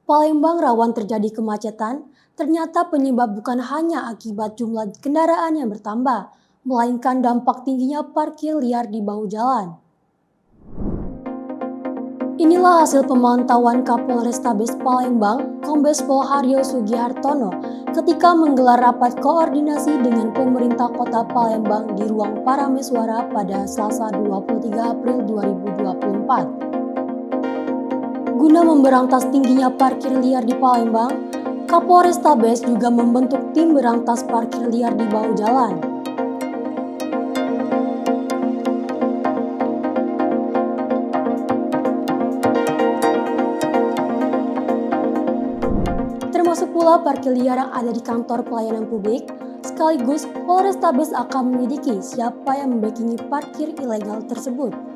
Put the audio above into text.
Palembang rawan terjadi kemacetan, ternyata penyebab bukan hanya akibat jumlah kendaraan yang bertambah, melainkan dampak tingginya parkir liar di bahu jalan. Inilah hasil pemantauan Kapolrestabes Palembang, Kombes Pol Haryo Sugihartono, ketika menggelar rapat koordinasi dengan pemerintah kota Palembang di ruang Parameswara pada Selasa 23 April 2024. Guna memberantas tingginya parkir liar di Palembang, Kapolrestabes juga membentuk tim berantas parkir liar di bahu jalan. Termasuk pula parkir liar yang ada di kantor pelayanan publik, sekaligus Polrestabes akan menyelidiki siapa yang membackingi parkir ilegal tersebut.